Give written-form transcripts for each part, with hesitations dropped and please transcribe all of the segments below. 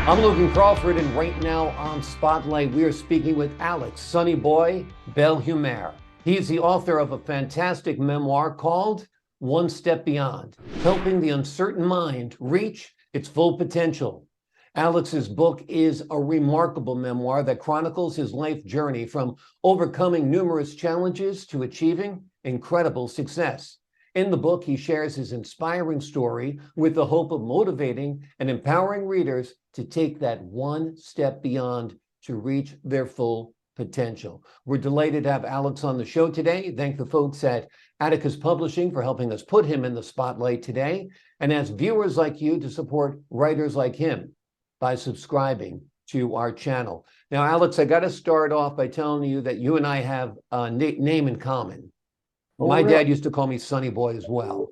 I'm Logan Crawford, and right now on Spotlight, we are speaking with Alex Sonny Boy Bellehumeur. He's the author of a fantastic memoir called One Step Beyond, helping the uncertain mind reach its full potential. Alex's book is a remarkable memoir that chronicles his life journey from overcoming numerous challenges to achieving incredible success. In the book, he shares his inspiring story with the hope of motivating and empowering readers to take that one step beyond to reach their full potential. We're delighted to have Alex on the show today. Thank the folks at Atticus Publishing for helping us put him in the spotlight today, and ask viewers like you to support writers like him by subscribing to our channel. Now, Alex, I got to start off by telling you that you and I have a name in common. Oh, My really? dad used to call me Sonny Boy as well.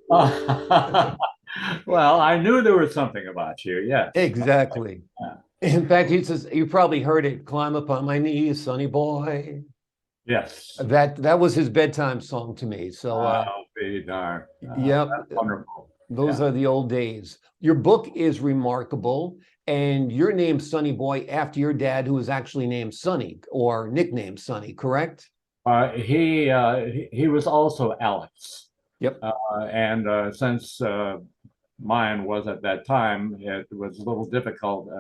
Well, I knew there was something about you. Yes. Exactly. Yeah. In fact, he says, you probably heard it, climb up on my knees, Sonny Boy. Yes. That was his bedtime song to me. So, I'll be darned. yep, That's wonderful. those Yeah. are the old days. Your book is remarkable, and you're named Sonny Boy after your dad, who was actually named Sonny or nicknamed Sonny, correct? He was also Alex, Yep. and since mine was at that time, it was a little difficult,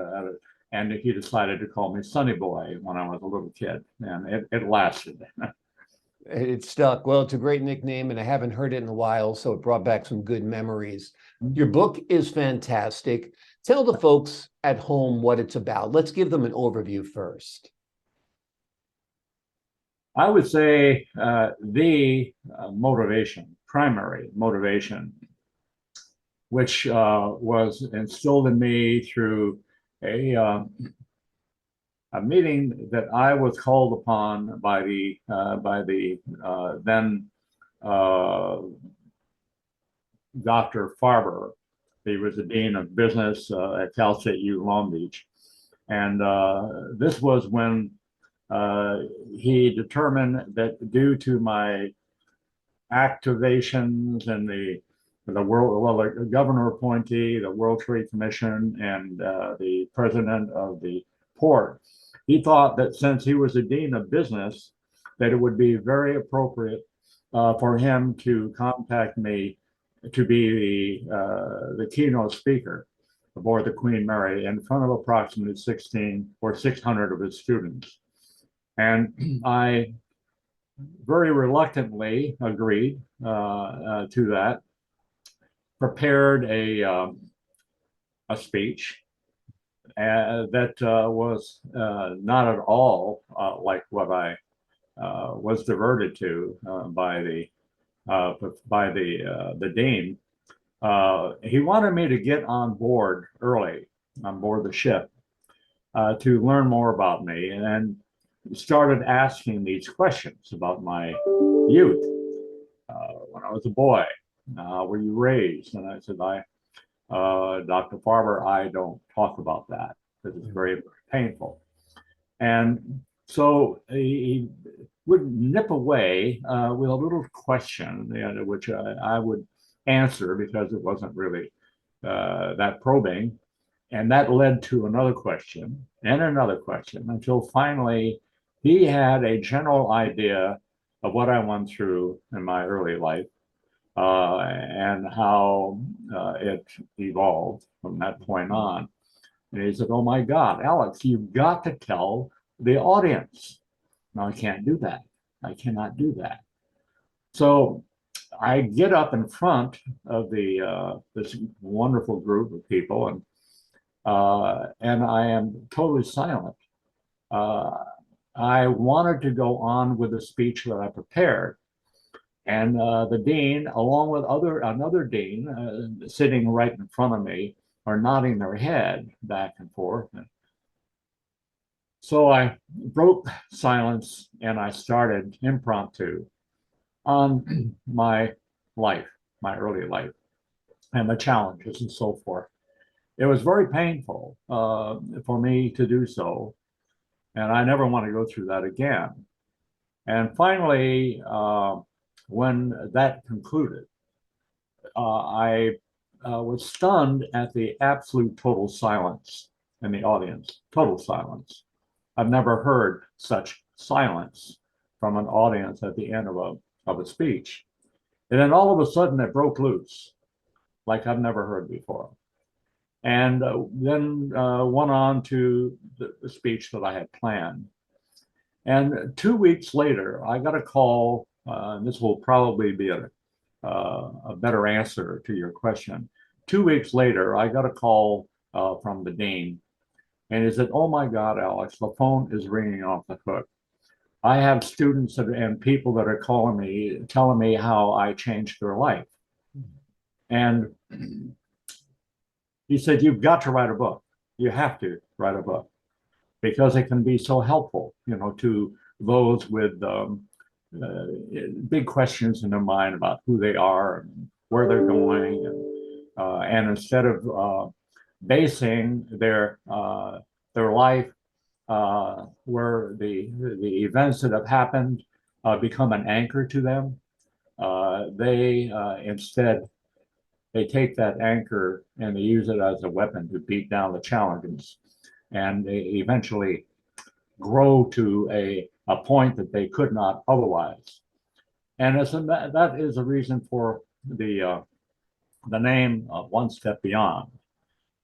and he decided to call me Sonny Boy when I was a little kid, and it lasted. It stuck. Well, it's a great nickname, and I haven't heard it in a while, so it brought back some good memories. Your book is fantastic. Tell the folks at home what it's about. Let's give them an overview first. I would say the motivation, primary motivation, which was instilled in me through a, uh, a meeting that I was called upon by the then uh, Dr. Farber. He was the dean of business at Cal State U Long Beach, and this was when he determined that due to my activations and the world, well, the governor appointee, the World Trade Commission, and the president of the port, he thought that since he was the dean of business, that it would be very appropriate for him to contact me to be the keynote speaker aboard the Queen Mary in front of approximately 16 or 600 of his students. And I very reluctantly agreed to that, prepared a speech that was not at all like what I was diverted to by the dean. He wanted me to get on board early, on board the ship, to learn more about me, and started asking these questions about my youth. When I was a boy, how were you raised? And I said, Dr. Farber, I don't talk about that because it's very painful. And so he would nip away with a little question, which I would answer because it wasn't really that probing. And that led to another question and another question until finally he had a general idea of what I went through in my early life and how it evolved from that point on. And he said, "Oh my God, Alex, you've got to tell the audience." No, I can't do that. I cannot do that. So I get up in front of this wonderful group of people, and I am totally silent. Uh, I wanted to go on with the speech that I prepared, and the dean, along with another dean sitting right in front of me, are nodding their head back and forth. So I broke silence and I started impromptu on my life, my early life, and the challenges and so forth. It was very painful for me to do so, and I never want to go through that again. And finally, when that concluded, I was stunned at the absolute total silence in the audience, total silence. I've never heard such silence from an audience at the end of a speech. And then all of a sudden it broke loose like I've never heard before. And then went on to the speech that I had planned. And 2 weeks later, I got a call, and this will probably be a better answer to your question. 2 weeks later, I got a call from the dean, and he said, "Oh my God, Alex, the phone is ringing off the hook. I have students and people that are calling me, telling me how I changed their life." And he said, "You've got to write a book. You have to write a book because it can be so helpful, to those with big questions in their mind about who they are and where they're going, and instead of basing their life where the events that have happened become an anchor to them, they instead they take that anchor and they use it as a weapon to beat down the challenges, and they eventually grow to a point that they could not otherwise." And that is a reason for the name of One Step Beyond,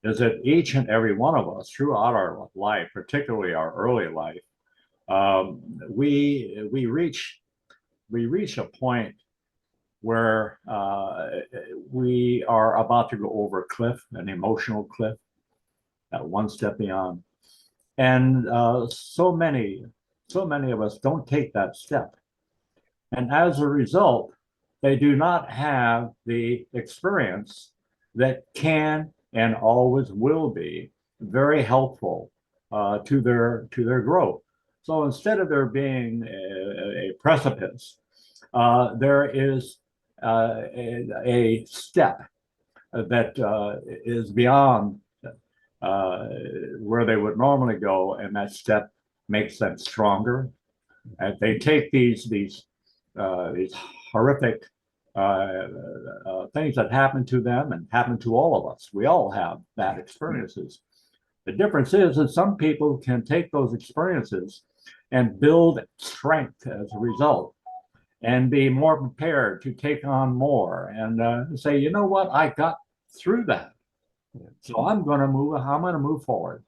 is that each and every one of us throughout our life, particularly our early life, we reach a point where we are about to go over a cliff, an emotional cliff, that one step beyond. And so many of us don't take that step. And as a result, they do not have the experience that can and always will be very helpful to their growth. So instead of there being a precipice, there is a step that is beyond where they would normally go, and that step makes them stronger. And they take these horrific things that happen to them and happen to all of us. We all have bad experiences. The difference is that some people can take those experiences and build strength as a result, and be more prepared to take on more, and say, you know what, I got through that. So I'm going to move forward,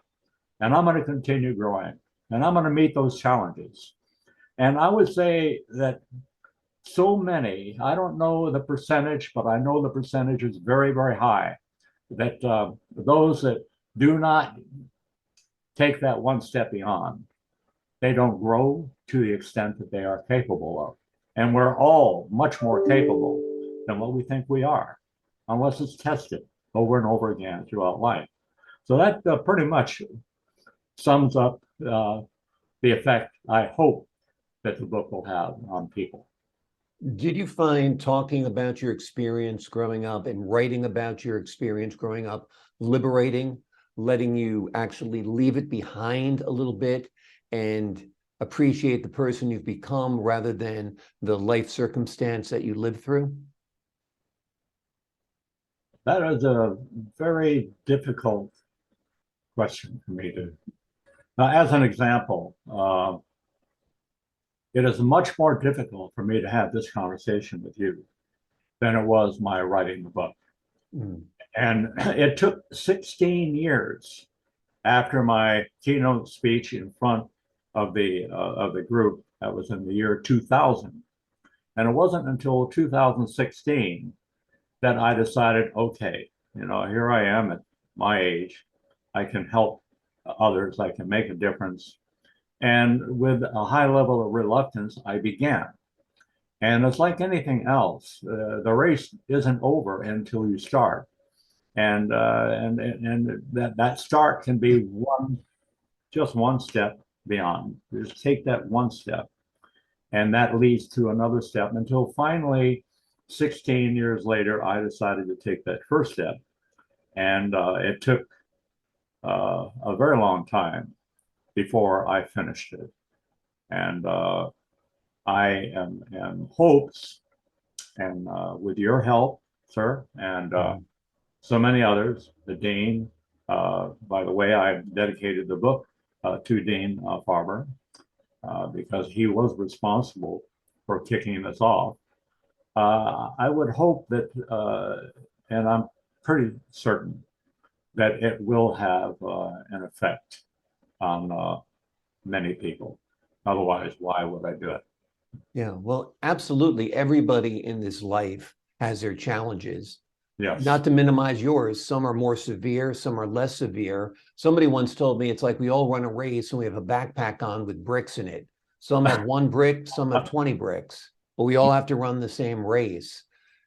and I'm going to continue growing, and I'm going to meet those challenges. And I would say that so many, I don't know the percentage, but I know the percentage is very, very high, that those that do not take that one step beyond, they don't grow to the extent that they are capable of. And we're all much more capable than what we think we are, unless it's tested over and over again throughout life. So that pretty much sums up the effect I hope that the book will have on people. Did you find talking about your experience growing up and writing about your experience growing up liberating, letting you actually leave it behind a little bit and appreciate the person you've become rather than the life circumstance that you lived through? That is a very difficult question for me to. Now, as an example, it is much more difficult for me to have this conversation with you than it was my writing the book. Mm. And it took 16 years after my keynote speech in front of the group. That was in the year 2000. And it wasn't until 2016 that I decided, okay, here I am at my age. I can help others. I can make a difference. And with a high level of reluctance, I began. And it's like anything else. The race isn't over until you start. And that start can be just one step beyond. Just take that one step, and that leads to another step until finally, 16 years later, I decided to take that first step. And it took a very long time before I finished it. And I am hopes, and with your help, sir, and so many others, the dean, By the way, I dedicated the book to Dean Farber because he was responsible for kicking us off. I would hope that, and I'm pretty certain that it will have an effect on many people. Otherwise, why would I do it? Yeah, well, absolutely. Everybody in this life has their challenges. Yes. Not to minimize yours, some are more severe, some are less severe. Somebody once told me it's like we all run a race and we have a backpack on with bricks in it. Some have one brick, some have 20 bricks, but we all have to run the same race.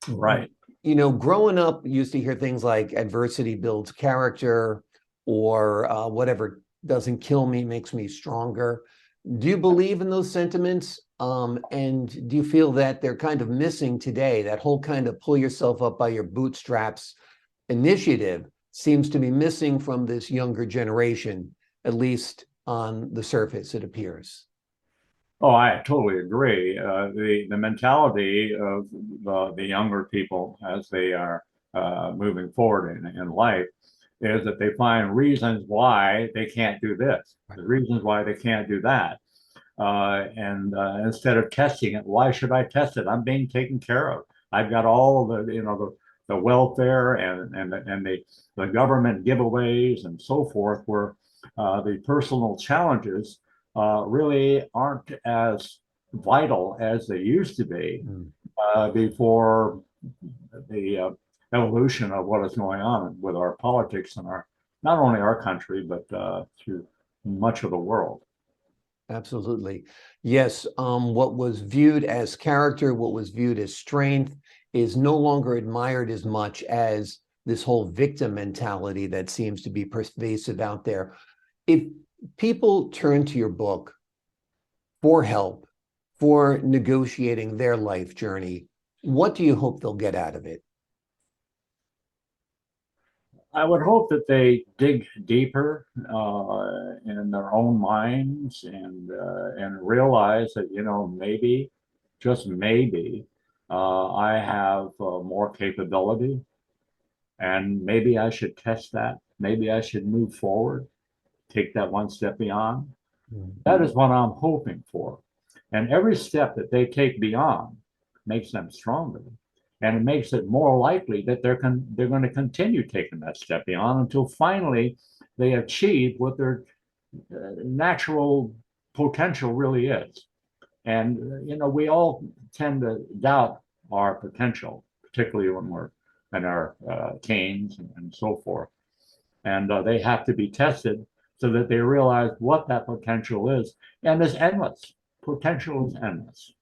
Right. You know, growing up, used to hear things like adversity builds character, or whatever doesn't kill me makes me stronger. Do you believe in those sentiments? And do you feel that they're kind of missing today? That whole kind of pull yourself up by your bootstraps initiative seems to be missing from this younger generation, at least on the surface, it appears. Oh, I totally agree. The mentality of the younger people as they are moving forward in life is that they find reasons why they can't do this, the reasons why they can't do that. And instead of testing it, why should I test it? I'm being taken care of. I've got all the, the welfare and the government giveaways and so forth, where the personal challenges really aren't as vital as they used to be before the evolution of what is going on with our politics and our, not only our country, but through much of the world. Absolutely. Yes. What was viewed as character, what was viewed as strength is no longer admired as much as this whole victim mentality that seems to be pervasive out there. If people turn to your book for help, for negotiating their life journey, what do you hope they'll get out of it? I would hope that they dig deeper in their own minds and realize that, maybe, just maybe, I have more capability, and maybe I should test that. Maybe I should move forward, take that one step beyond. That is what I'm hoping for. And every step that they take beyond makes them stronger. And it makes it more likely that they're going to continue taking that step beyond until finally they achieve what their natural potential really is. And, we all tend to doubt our potential, particularly when we're in our teens and so forth. And they have to be tested so that they realize what that potential is. And it's endless. Potential is endless.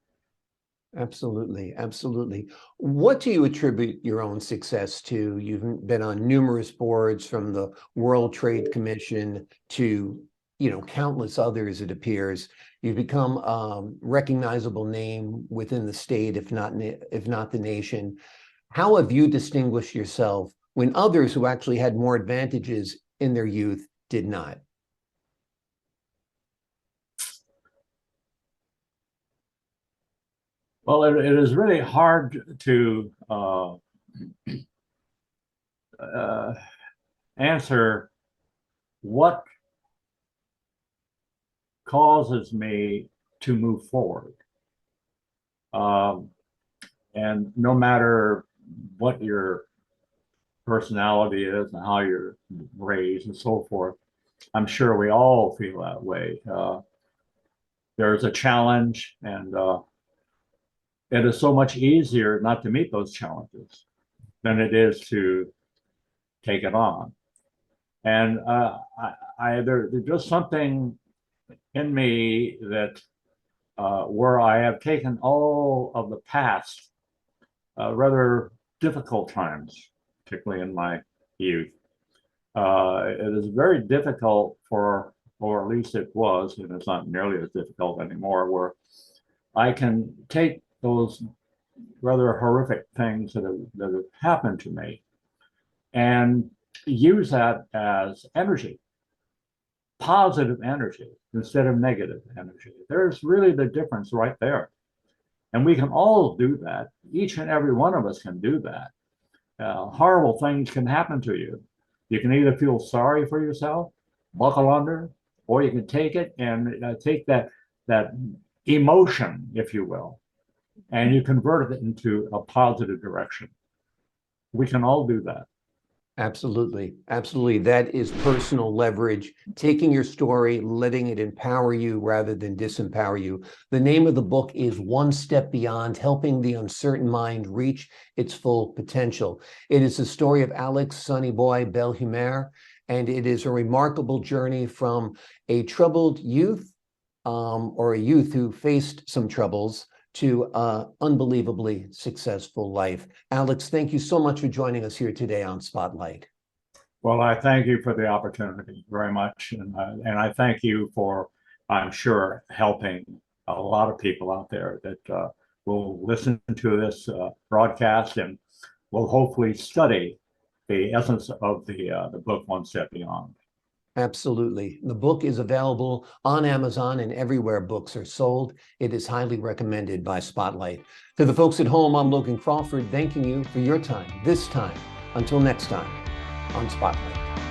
Absolutely, absolutely. What do you attribute your own success to? You've been on numerous boards, from the World Trade Commission to, countless others, it appears. You've become a recognizable name within the state, if not the nation. How have you distinguished yourself when others who actually had more advantages in their youth did not? Well, it is really hard to answer what causes me to move forward. And no matter what your personality is and how you're raised and so forth, I'm sure we all feel that way. There's a challenge, and it is so much easier not to meet those challenges than it is to take it on. And there's just something in me that where I have taken all of the past rather difficult times, particularly in my youth. It is very difficult for, or at least it was, and it's not nearly as difficult anymore, where I can take those rather horrific things that have happened to me and use that as energy, positive energy instead of negative energy. There's really the difference right there. And we can all do that. Each and every one of us can do that. Horrible things can happen to you. You can either feel sorry for yourself, buckle under, or you can take it and take that emotion, if you will, and you convert it into a positive direction. We can all do that. Absolutely. Absolutely. That is personal leverage, taking your story, letting it empower you rather than disempower you. The name of the book is One Step Beyond, Helping the Uncertain Mind Reach Its Full Potential. It is the story of Alex Sonny Boy Bellehumeur, and it is a remarkable journey from a troubled youth or a youth who faced some troubles to unbelievably successful life. Alex, thank you so much for joining us here today on Spotlight. Well, I thank you for the opportunity very much. And I thank you for, I'm sure, helping a lot of people out there that will listen to this broadcast and will hopefully study the essence of the book, One Step Beyond. Absolutely. The book is available on Amazon and everywhere books are sold. It is highly recommended by Spotlight. To the folks at home, I'm Logan Crawford, thanking you for your time this time. Until next time on Spotlight.